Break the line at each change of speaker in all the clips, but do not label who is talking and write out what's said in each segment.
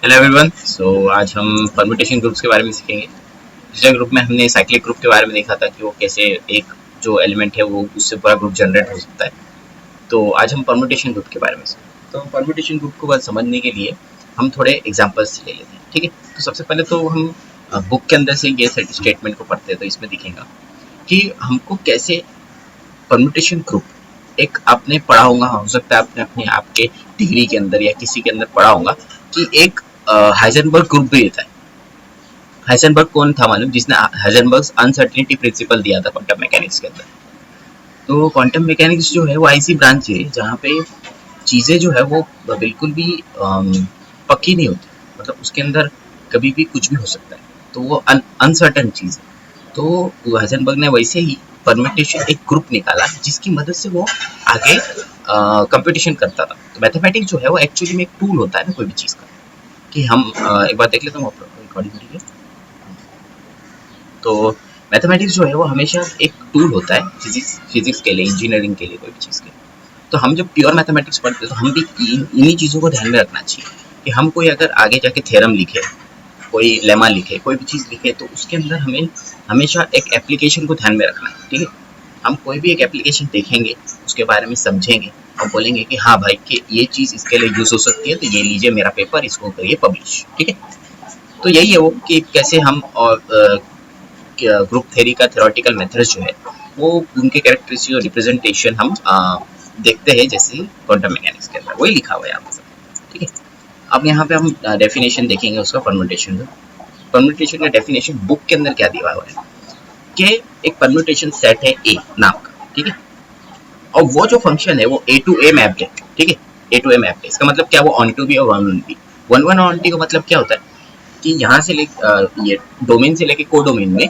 Hello everyone. आज हम permutation groups के बारे में सीखेंगे। पिछले ग्रुप में हमने साइक्लिक ग्रुप के बारे में देखा था कि वो कैसे एक जो एलिमेंट है वो उससे पूरा ग्रुप जनरेट हो सकता है। तो आज हम परम्यूटेशन ग्रुप के बारे में सीखेंगे। तो परम्यूटेशन ग्रुप को बस समझने के लिए हम थोड़े एग्जांपल्स ले लेते हैं, ठीक है। तो सबसे पहले तो हम बुक के अंदर से ये स्टेटमेंट को पढ़ते हैं, तो इसमें दिखेगा कि हमको कैसे परम्यूटेशन ग्रुप एक आपने पढ़ा होगा, हो सकता है आपने अपने आपके डिग्री के अंदर या किसी के अंदर पढ़ा होगा कि एक हाइजेनबर्ग ग्रुप भी रहता है। हाइजेनबर्ग कौन था मालूम, जिसने हाइजेनबर्ग अनसर्टेनिटी प्रिंसिपल दिया था क्वांटम मैकेनिक्स के अंदर। तो क्वांटम मैकेनिक्स जो है वो ऐसी ब्रांच है जहाँ पे चीज़ें जो है वो बिल्कुल भी पक्की नहीं होती, मतलब उसके अंदर कभी भी कुछ भी हो सकता है। तो वो अनसर्टन चीज़ है। तो हाइजेनबर्ग ने वैसे ही परम्यूटेशन एक ग्रुप निकाला जिसकी मदद से वो आगे कंपटीशन करता था। तो मैथमेटिक्स जो है वो एक्चुअली में एक टूल होता है ना कोई भी चीज़ का, कि हम एक बार देख लेता हूँ रिकॉर्डिंग हो रही है। तो मैथमेटिक्स जो है वो हमेशा एक टूल होता है फिजिक्स के लिए, इंजीनियरिंग के लिए, कोई भी चीज़ के लिए। तो हम जब प्योर मैथमेटिक्स पढ़ते हैं तो हम भी इन्हीं चीज़ों को ध्यान में रखना चाहिए कि हम कोई अगर आगे जाके थ्योरम लिखे, कोई लेमा लिखे, कोई भी चीज़ लिखे, तो उसके अंदर हमें हमेशा एक एप्लीकेशन को ध्यान में रखना है, ठीक है। हम कोई भी एक एप्लीकेशन देखेंगे, उसके बारे में समझेंगे और बोलेंगे कि हाँ भाई कि ये चीज़ इसके लिए यूज़ हो सकती है, तो ये लीजिए मेरा पेपर, इसको करिए पब्लिश, ठीक है। तो यही है वो कि कैसे हम और ग्रुप थ्योरी का थ्योरेटिकल मेथड जो है वो उनके कैरेक्टरिस्टिक और रिप्रेजेंटेशन हम देखते हैं, जैसे क्वांटम मैकेनिक्स के अंदर वही लिखा हुआ है आपके साथ, ठीक है। अब यहाँ पे हम डेफिनेशन देखेंगे उसका, परम्यूटेशन का। परम्यूटेशन का डेफिनेशन बुक के अंदर क्या दिया हुआ है कि एक परम्यूटेशन सेट है ए नाम का, ठीक है। और वो जो फंक्शन है वो ए टू ए मैप्ड है, ठीक है। ए टू ए मैप्ड है, इसका मतलब क्या, वो ऑन टू बी और one one B. One one on T का मतलब क्या होता है कि यहाँ से ये डोमेन से लेके को डोमेन में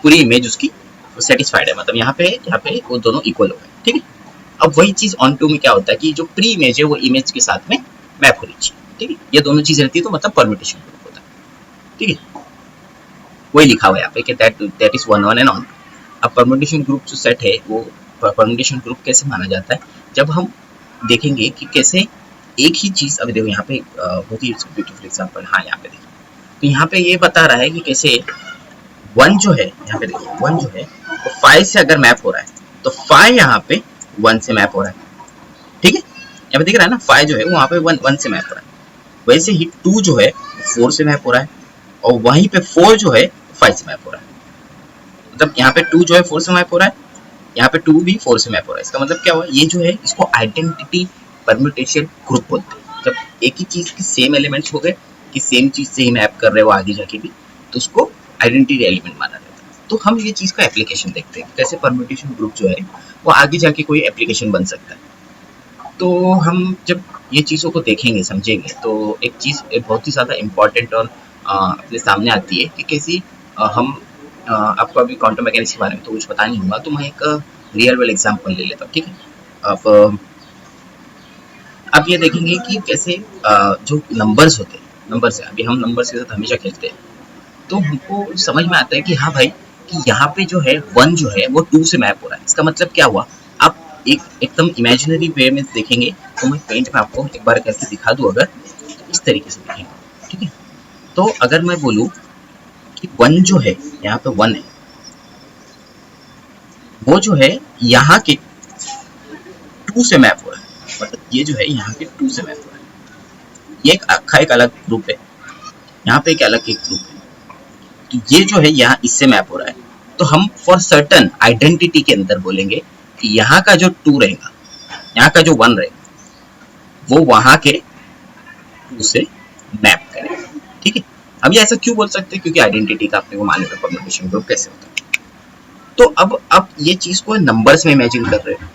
पूरी इमेज उसकी सेटिस्फाइड है, मतलब यहाँ पे वो दोनों इक्वल हो गए, ठीक है। अब वही चीज ऑन टू में क्या होता है कि जो प्री इमेज है वो इमेज के साथ में मैप होनी चाहिए, ठीक है। ये दोनों चीजें रहती है, तो मतलब परम्यूटेशन ग्रुप होता है, ठीक है। वही लिखा हुआ है यहाँ पे कि that is one one and on. अब परम्यूटेशन ग्रुप जो सेट है वो परम्यूटेशन ग्रुप कैसे माना जाता है, जब हम देखेंगे कि कैसे एक ही चीज, अभी देखो यहाँ पे बहुत ही ब्यूटीफुल एग्जांपल, हाँ यहाँ पे देखिए। तो यहाँ पे ये बता रहा है कि कैसे वन जो है, यहाँ पे देखिए वन जो है वो फाइव से अगर मैप हो रहा है तो फाइव यहाँ पे वन से मैप हो रहा है, ठीक है। यहाँ पे दिख रहा है ना, फाइव जो है वहाँ पे वन वन से मैप हो रहा है। वैसे ही टू जो है फोर से मैप हो रहा है, और वहीं पे फोर जो है फाइव से मैप हो रहा है। मतलब यहाँ पे टू जो है फोर से मैप हो रहा है, यहाँ पे टू भी फोर से मैप हो रहा है। इसका मतलब क्या हुआ, ये जो है इसको आइडेंटिटी परम्यूटेशन ग्रुप बोलते हैं। जब एक ही चीज की सेम एलिमेंट्स हो गए कि सेम चीज से ही मैप कर रहे हो आगे जाके भी, तो उसको आइडेंटिटी एलिमेंट माना जाता है। तो हम ये चीज का एप्लीकेशन देखते हैं कैसे परम्यूटेशन ग्रुप जो है वो आगे जाके कोई एप्लीकेशन बन सकता है। तो हम जब ये चीज़ों को देखेंगे समझेंगे तो एक चीज़ एक बहुत ही ज़्यादा इम्पोर्टेंट और अपने सामने आती है कि कैसी हम आपको अभी क्वांटम मैकेनिक्स के बारे में तो कुछ पता नहीं होगा, तो मैं एक रियल वर्ल्ड एग्जांपल ले लेता हूँ, ठीक है। अब आप ये देखेंगे कि कैसे जो नंबर्स होते हैं, नंबर्स है, अभी हम नंबर्स के साथ हमेशा खेलते हैं, तो हमको समझ में आता है कि हाँ भाई कि यहाँ पे जो है वन जो है वो टू से मैप हो रहा है। इसका मतलब क्या हुआ, आप एकदम इमेजिनरी वे में देखेंगे, तो मैं पेंट में आपको एक बार करके दिखा दूँ अगर, तो इस तरीके से दिखेंगे, ठीक है। तो अगर मैं बोलूँ कि वन जो है यहाँ पे वन है, वो जो है यहाँ के टू से मैप हो रहा है, मतलब ये जो है यहाँ के टू से मैप हो रहा है। ये एक अक्खा एक अलग ग्रुप है, यहाँ पे एक अलग एक ग्रुप है, तो ये जो है यहाँ इससे मैप हो रहा है। तो हम फॉर सर्टन आइडेंटिटी के अंदर बोलेंगे कि यहाँ का जो टू रहेगा, यहाँ का जो वन रहेगा, वो वहां के टू से मैप करेगा, ठीक है। हम ये ऐसा क्यों बोल सकते हैं, क्योंकि आइडेंटिटी का अपने को मालूम है परम्यूटेशन ग्रुप कैसे होता है। तो अब आप ये चीज को नंबर्स में इमेजिन कर रहे हो,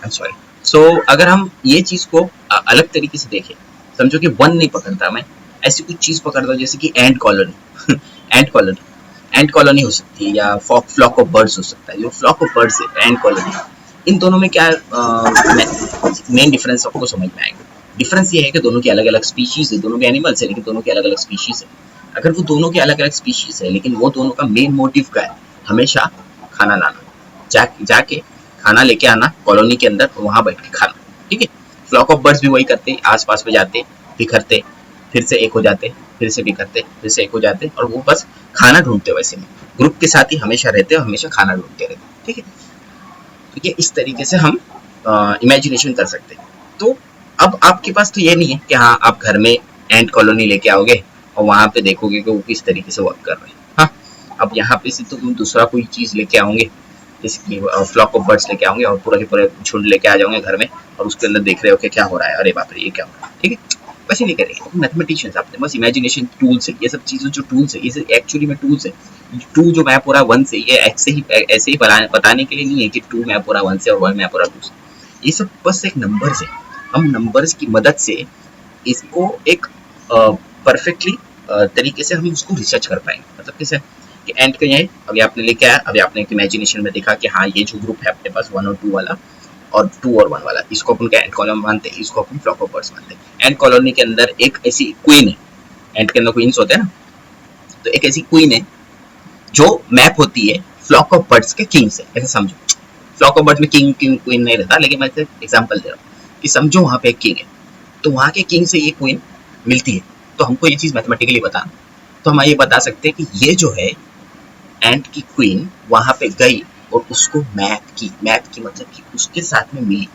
सॉरी। सो अगर हम ये चीज को अलग तरीके से देखें, समझो कि वन नहीं पकड़ता मैं, ऐसी कुछ चीज पकड़ता हूँ जैसे कि and colony and colony and colony हो सकती है, या फ्लॉक ऑफ बर्ड्स हो सकता है। जो फ्लॉक ऑफ बर्ड्स है एंड कॉलोनी, इन दोनों में क्या मेन डिफरेंस आपको समझ में आएगा। डिफरेंस ये है कि दोनों की अलग अलग स्पीशीज है, दोनों के एनिमल्स है, लेकिन दोनों की अलग अलग स्पीशीज है। अगर वो दोनों के अलग अलग स्पीशीज है, लेकिन वो दोनों का मेन मोटिव क्या है, हमेशा खाना लाना, जाके खाना लेके आना कॉलोनी के अंदर, वहां बैठ के खाना, ठीक है। फ्लॉक ऑफ बर्ड्स भी वही करते, आसपास में जाते, बिखरते, फिर से एक हो जाते, फिर से बिखरते, फिर से एक हो जाते, और वो बस खाना ढूंढते। वैसे में ग्रुप के साथ ही हमेशा रहते और हमेशा खाना ढूंढते रहते। ठीक है, तो ये इस तरीके से हम इमेजिनेशन कर सकते हैं। तो अब आपके पास तो ये नहीं है कि हाँ आप घर में एंट कॉलोनी लेके आओगे और वहां पे देखोगे कि वो किस तरीके से वर्क कर रहे हैं। हाँ, अब यहाँ पे से तुम दूसरा कोई चीज लेके आओगे, जैसे कि फ्लॉक ऑफ बर्ड्स लेके आओगे और पूरा के पूरे झुंड लेके आ जाओगे घर में, और उसके अंदर देख रहे हो कि क्या हो रहा है, अरे बाप रे ये क्या हो रहा है। ठीक है, वैसे नहीं करेंगे मैथमेटिशियंस, आपने बस इमेजिनेशन टूल्स है, ये सब चीजें जो टूल्स है ये एक्चुअली में टूल्स है। टू जो मैप हो रहा है वन से, ये ऐसे ही बताने के लिए नहीं है कि टू मैप हो रहा है वन से और वन मैप हो रहा है टू से। ये सब बस एक नंबर्स है, हम नंबर्स की मदद से इसको एक परफेक्टली तरीके से हम उसको रिसर्च कर पाएंगे। मतलब कैसे कि एंड का ये अभी आपने लेके आया, अभी आपने एक इमेजिनेशन में देखा कि हाँ ये जो ग्रुप है अपने पास 1 और 2 वाला और 2 और 1 वाला, इसको अपन एंड कॉलम मानते हैं, इसको अपन फ्लॉक ऑफ बर्ड्स मानते हैं। एंड कॉलोनी के अंदर एक ऐसी क्वीन है, एंड के अंदर क्वींस होते हैं ना, तो एक ऐसी क्वीन है जो मैप होती है फ्लॉक ऑफ बर्ड्स के किंग से। ऐसे समझो, फ्लॉक ऑफ बर्ड्स में किंग किंग क्वीन नहीं रहता, लेकिन मैं एग्जांपल दे रहा हूँ कि समझो वहां पे एक किंग है, तो वहां के किंग से ये क्वीन मिलती है, तो हमको ये चीज मैथमेटिकली बताना, तो हम ये बता सकते हैं कि ये जो है एंट की क्वीन वहां पे गई और उसको मैप की मतलब कि उसके साथ में मिली।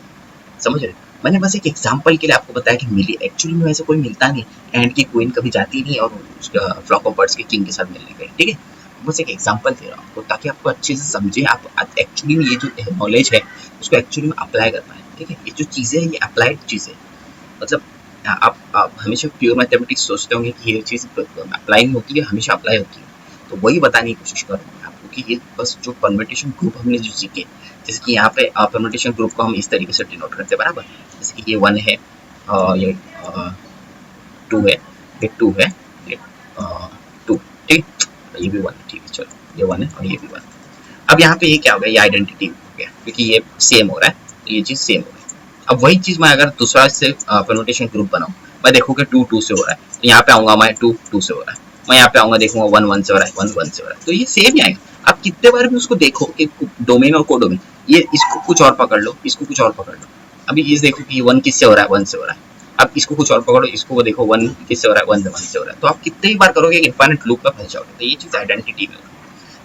समझ रहे, मैंने बस एक एग्जांपल के लिए आपको बताया कि मिली, एक्चुअली में वैसे कोई मिलता नहीं, एंड की क्वीन कभी जाती नहीं और उसका फ्लॉक ऑफ बर्ड्स के किंग के साथ मिलने गई। ठीक है, बस एक एग्जांपल दे रहा हूँ आपको ताकि आपको अच्छे से समझे, आप एक्चुअली में ये जो नॉलेज है उसको एक्चुअली में अप्लाई कर पाए। ठीक है, ये जो चीजें हैं ये अप्लाइड चीजें, मतलब आप हमेशा प्योर मैथमेटिक्स सोचते होंगे कि ये चीज अप्लाई नहीं होती है, हमेशा अप्लाई होती है, तो वही बताने की कोशिश करूँगा आपको कि ये बस जो परम्यूटेशन ग्रुप हमने जो सीखे, जैसे कि यहाँ पे परम्यूटेशन ग्रुप को हम इस तरीके से डिनोट करते हैं बराबर, जैसे कि ये 1 है, ये 2 है, ये 2 है, ये 2, ठीक, ये भी 1 है, ठीक है, चलो ये 1 है और ये भी 1। अब यहाँ पे ये क्या हो गया, ये आइडेंटिटी हो गया क्योंकि ये सेम हो रहा है, तो ये चीज सेम हो गई। अब वही चीज मैं अगर दूसरा से परम्यूटेशन ग्रुप बनाऊं, मैं देखूंगा 2 2 से हो रहा है, तो यहाँ पे आऊंगा मैं 2 2 से हो रहा है, मैं यहाँ पे आऊंगा देखूंगा 1 1 से हो रहा है, 1 1 से हो रहा है, तो ये सेम ही आएगा। आप कितने बार भी उसको देखो कि डोमेन और कोडोमेन, ये इसको कुछ और पकड़ लो, इसको कुछ और पकड़ लो, अभी ये देखो कि 1 किससे हो रहा है, 1 से हो रहा है, अब इसको कुछ और पकड़ो, इसको देखो 1 किससे हो रहा है, 1 से हो रहा है, तो आप कितने ही बार करोगे इनफाइनाइट लूप में फंस जाओगे। तो ये चीज आइडेंटिटी में,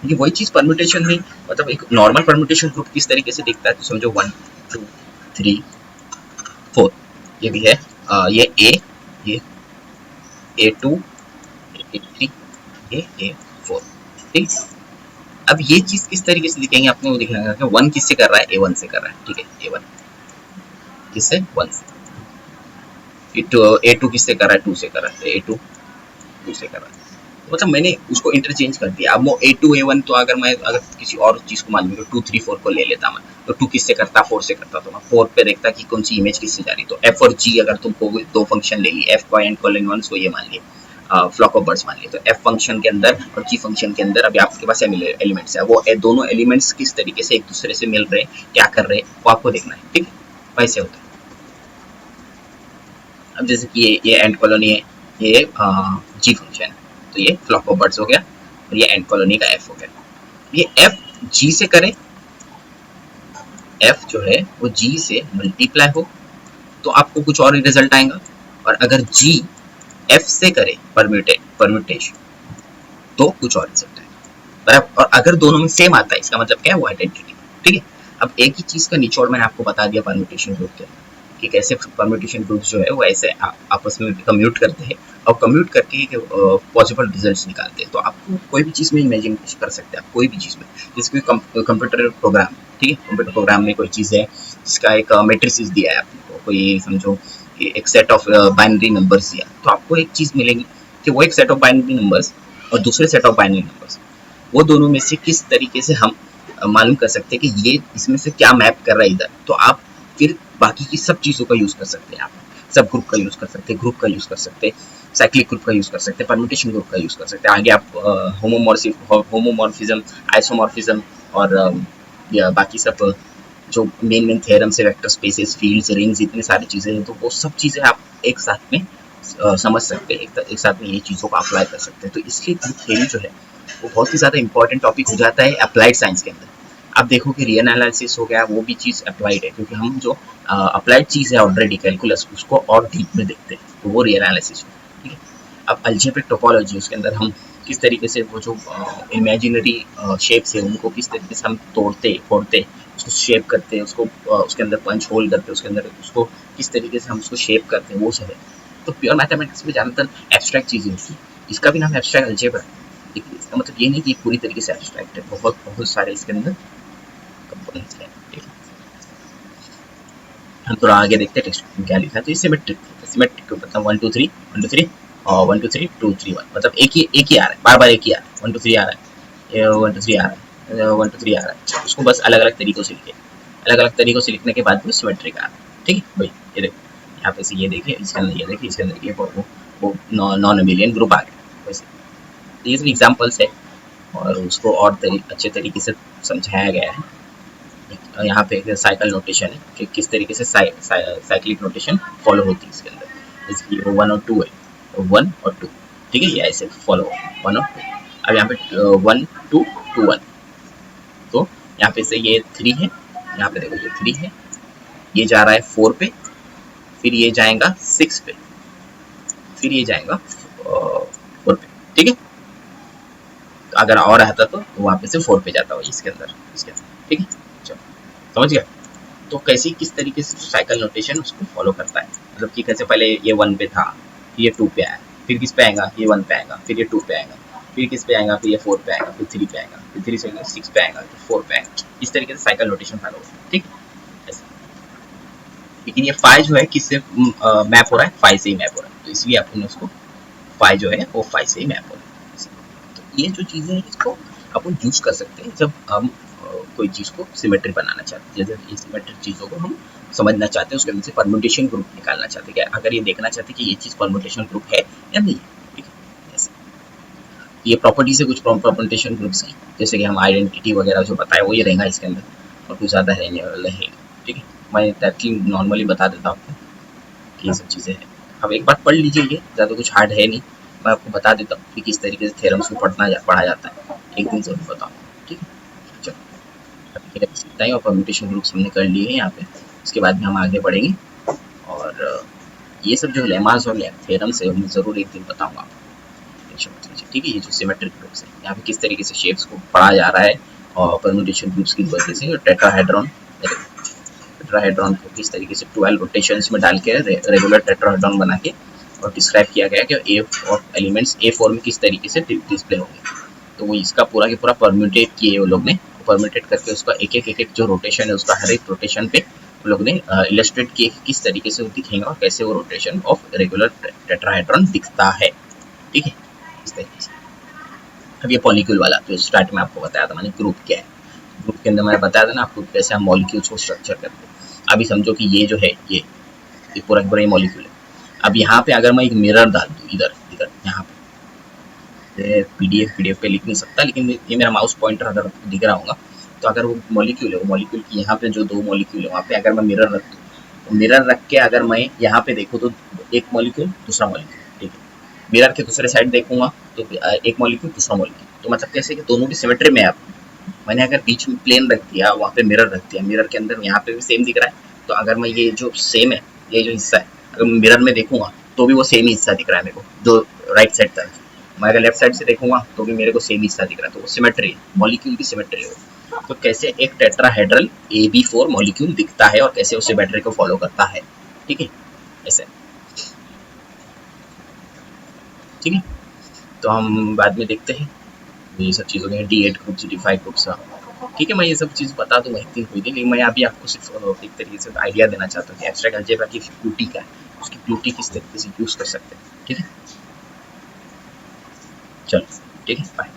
ये वही चीज परम्यूटेशन में, मतलब एक नॉर्मल परम्यूटेशन ग्रुप किस तरीके से दिखता है, तो समझो 1 2 3 4, ये भी है, ये ये A2 A3 ये A4, ठीक। अब ये चीज किस तरीके से दिखेंगे आपने वो दिखाएगा कि 1 किससे कर रहा है, A1 से कर रहा है, ठीक है, A1 किससे 1 से, A2 किससे कर रहा है, 2 से कर रहा है, A2 2 से कर रहा है, मतलब मैंने उसको इंटरचेंज कर दिया। अब वो A2 A1, तो अगर किसी और चीज को मान लीजिए 2 3 4 को ले लेता मैं, तो 2 किससे करता, 4 से करता, तो मैं 4 पे देखता कि कौन सी इमेज किससे जा रही, तो F और G अगर तुमको दो फंक्शन ले ली, F एंड कॉलन 1 को ये मान लिए फ्लॉक ऑफ बर्ड्स मान लिए, तो F फंक्शन के अंदर और G फंक्शन के अंदर अभी आपके पास एलिमेंट्स है, वो दोनों एलिमेंट्स किस तरीके से एक दूसरे से मिल रहे हैं, क्या कर रहे हैं, वो आपको देखना है, ठीक है, वैसे होता है। अब जैसे कि ये एंड कॉलोनी है, ये G फंक्शन है, तो ये फ्लॉक ऑफ बर्ड्स हो गया और ये एंड कॉलोनी का F हो गया। ये F G से करे, F जो है वो G से मल्टीप्लाई हो तो आपको कुछ और रिजल्ट आएगा, और अगर G F से करे परम्यूटेशन तो कुछ और रिजल्ट आएगा बराबर। और अगर दोनों में सेम आता है इसका मतलब क्या है, वो आइडेंटिटी, ठीक है। अब एक ही चीज का निचोड़ मैंने आपको बता दिया परम्यूटेशन ग्रुप के कि कैसे परम्यूटेशन ग्रुप जो है वो ऐसे आपस में कम्यूट करते हैं और कम्यूट करके पॉसिबल रिजल्ट्स निकालते हैं। तो आपको कोई भी चीज़ में इमेजिन कर सकते हैं, आप कोई भी चीज़ में, जैसे कोई कंप्यूटर प्रोग्राम, ठीक है, कंप्यूटर प्रोग्राम में कोई चीज़ है जिसका एक मैट्रिसेस दिया है आपको, कोई समझो एक सेट ऑफ बाइनरी नंबर्स दिया, तो आपको एक चीज़ मिलेगी कि वो एक सेट ऑफ बाइनरी नंबर्स और दूसरे सेट ऑफ बाइनरी नंबर्स, वो दोनों में से किस तरीके से हम मालूम कर सकते हैं कि ये इसमें से क्या मैप कर रहा है इधर, तो आप फिर बाकी की सब चीज़ों का यूज़ कर सकते हैं, आप सब ग्रुप का यूज़ कर सकते हैं, ग्रुप का यूज़ कर सकते हैं, साइक्लिक ग्रुप का यूज़ कर सकते हैं, परम्यूटेशन ग्रुप का यूज़ कर सकते हैं, आगे आप होमोमॉर्फिज्म, आइसोमॉर्फिज्म और या बाकी सब जो मेन थ्योरम्स है, वेक्टर स्पेसेस, फील्ड्स, रिंग्स, इतनी सारी चीज़ें हैं, तो वो सब चीज़ें आप एक साथ में समझ सकते हैं, एक साथ में ये चीज़ों को अप्लाई कर सकते हैं। तो इसलिए ग्रुप थ्योरी जो है वो बहुत ही ज़्यादा इंपॉर्टेंट टॉपिक हो जाता है अप्लाइड साइंस के अंदर। आप देखो कि रियल एनालिसिस हो गया, वो भी चीज़ अप्लाइड है, क्योंकि हम जो अप्लाइड चीज़ है ऑलरेडी कैलकुलस, उसको और डीप में देखते हैं, तो वो रियल एनालिसिस हो, ठीक है। अब अलजेब्रिक टोपोलॉजी, उसके अंदर हम किस तरीके से वो जो इमेजिनरी शेप्स है उनको किस तरीके से हम तोड़ते फोड़ते, उसको शेप करते, उसको उसके अंदर पंच होल करते, उसके अंदर उसको किस तरीके से हम उसको शेप करते हैं, वो सब है। तो प्योर मैथमेटिक्स में ज़्यादातर एब्स्ट्रैक्ट चीज़ें होती है, इसका भी नाम एब्स्ट्रैक्ट अलजेब्रा है। देखिए इसका मतलब ये नहीं कि पूरी तरीके से एब्स्ट्रैक्ट है, बहुत बहुत सारे इसके अंदर कंपोनेंट्स हैं, ठीक है। हम थोड़ा आगे देखते हैं टेक्स्ट में क्या लिखा है। तो ये सिमेट्रिक, सिमेट्रिक मतलब 1 2 3 1 2 3 और 1 2 3 2 3 1, मतलब एक ही आ रहा है, बार बार एक ही आ रहा है, 1 2 3 आ रहा है, ये 1 2 3 आ रहा है, 1 2 3 आ रहा है, उसको बस अलग अलग तरीकों से लिखे, अलग अलग तरीकों से लिखने के बाद वो सिमेट्रिक आ रहा है, ठीक है भाई। ये देखो यहाँ पे से ये देखिए, इसके अंदर ये देखिए, इसके अंदर ये वो नॉन अबेलियन ग्रुप आ गया वैसे। ये सब एग्जाम्पल्स है और उसको और अच्छे तरीके से समझाया गया है। यहाँ पे साइकिल नोटेशन है कि किस तरीके से साइक्लिक नोटेशन फॉलो होती है इसके अंदर, इसकी वो 1 और 2 है, तो 1 और 2, ठीक है, ये ऐसे फॉलो 1 और 2। अब यहाँ पे 1 2 2 1, तो यहाँ पे से ये 3 है, यहाँ पे देखो ये 3 है, ये जा रहा है 4 पे, फिर ये जाएगा 6 पे, फिर ये जाएगा 4 पे, ठीक है। अगर और आता तो वहाँ पे से 4 पे जाता हो इसके अंदर, ठीक है। चलो समझ गया। तो कैसी किस तरीके से साइकिल नोटेशन उसको फॉलो करता है, मतलब कि कैसे पहले ये 1 पे था, फिर ये 2 पे आया, फिर किस पे आएगा, ये 1 पे आएगा, फिर ये 2 पे आएगा, फिर किस पे आएगा, फिर ये 4 पे आएगा, फिर 3 पे आएगा, फिर 3 से 6 पे आएगा, फिर 4 पे आएगा, इस तरीके से साइकिल नोटेशन फॉलो होता है, ठीक है। लेकिन ये फाइ जो है किससे मैप हो रहा है, फाइ से ही मैप हो रहा है, तो इसलिए अपन उसको फाइ जो है वो फाइ से ही मैप हो रहा है। तो ये जो चीज़ें हैं इसको अपन यूज कर सकते हैं जब हम कोई चीज़ को सिमेट्रिक बनाना चाहते हैं, जैसे सिमेट्रिक चीज़ों को हम समझना चाहते हैं, उसके अंदर से परम्यूटेशन ग्रुप निकालना चाहते हैं, अगर ये देखना चाहते हैं कि ये चीज़ परम्यूटेशन ग्रुप है या नहीं है, ठीक है। ऐसे ये प्रॉपर्टीज है कुछ परम्यूटेशन ग्रुप्स की, जैसे कि हम आइडेंटिटी वगैरह जो बताया वो ये रहेगा इसके अंदर, और कुछ ज़्यादा रहने वाला है, ठीक है। मैं डायरेक्टली नॉर्मली बता देता हूँ आपको कि ये सब चीज़ें हैं। अब एक बार पढ़ लीजिए, ये ज़्यादा कुछ हार्ड है नहीं, मैं आपको बता देता हूँ कि किस तरीके से थ्योरम्स को पढ़ा जाता है, एक दिन जरूर बताऊँ, ठीक है। चलो अभी के लिए बस इतना ही, और परम्यूटेशन ग्रुप्स हमने कर लिए हैं यहाँ पे, उसके बाद में हम आगे बढ़ेंगे, और ये सब जो लेमास और थ्योरम्स है मैं ज़रूर एक दिन बताऊँगा आपको, टेंशन मत लीजिए, ठीक है। ये जो सिमेट्रिक ग्रुप्स है, यहाँ पे किस तरीके से शेप्स को पढ़ा जा रहा है, और परम्यूटेशन ग्रुप्स की वजह से टेट्राहेड्रॉन, टेट्राहेड्रॉन को किस तरीके से 12 रोटेशंस में डाल के रेगुलर टेट्राहेड्रॉन बना के और डिस्क्राइब किया गया कि ए और एलिमेंट्स A4 में किस तरीके से डिस्प्ले होंगे। तो वो इसका पूरा के पूरा परम्यूटेट किए वो लोग ने, परम्यूटेट करके उसका एक जो रोटेशन है उसका हर एक रोटेशन पे वो लोग ने इलस्ट्रेट किए कि किस तरीके से वो दिखेगा और कैसे वो रोटेशन ऑफ रेगुलर टेट्राहेड्रॉन दिखता है, ठीक है, इस तरीके से। अब ये मॉलिक्यूल वाला तो स्टार्ट में आपको बताया था मैंने ग्रुप क्या है, ग्रुप के अंदर मैंने बताया था ना आपको कैसे हम मॉलिक्यूल्स को स्ट्रक्चर करते हैं। अभी समझो कि ये जो है ये पूरा मॉलिक्यूल है। अब यहाँ पे अगर मैं एक मिरर डाल दूँ इधर इधर यहाँ पे, पीडीएफ पे लिख नहीं सकता, लेकिन ये मेरा माउस पॉइंटर अगर दिख रहा होगा, तो अगर वो मॉलिक्यूल है, वो मॉलिक्यूल की यहाँ पे जो 2 मॉलिक्यूल है वहाँ पे अगर मैं मिरर रख दूँ, तो मिरर रख के अगर मैं यहाँ पे देखूँ तो एक मॉलिक्यूल दूसरा मॉलिक्यूल, ठीक है। मिरर के दूसरे साइड देखूंगा तो एक मॉलिक्यूल दूसरा मॉलिक्यूल, तो मतलब कैसे कि दोनों की सिमेट्री में है। मैंने अगर बीच में प्लेन रख दिया, वहाँ पे मिरर रख दिया, मिरर के अंदर यहाँ पे भी सेम दिख रहा है, तो अगर मैं ये जो सेम है, ये जो हिस्सा है, अगर मैं मिरर में देखूंगा तो भी वो सेम ही हिस्सा दिख रहा है मेरे को, जो राइट साइड तरफ। मैं अगर लेफ्ट साइड से देखूंगा तो भी मेरे को सेम हिस्सा दिख रहा है, तो वो सिमेट्री है, मॉलिक्यूल की सिमेट्री है। तो कैसे एक टेट्राहेड्रल AB4 मॉलिक्यूल दिखता है और कैसे उस सिमेट्री को फॉलो करता है, ठीक है, ऐसे, ठीक है। तो हम बाद में देखते हैं ये सब चीज़ हो गई, D8 ग्रुप्स, D5 ग्रुप्स, ठीक है। मैं ये सब चीज़ बता दूंगा एक दिन कोई दिन, लेकिन मैं अभी आपको सिर्फ एक तरीके से आइडिया देना चाहता हूँ कि एब्स्ट्रैक्ट अलजेब्रा की ब्यूटी क्या है, उसकी ब्यूटी किस तरीके से यूज़ कर सकते हैं, ठीक है। चलो ठीक है, बाय।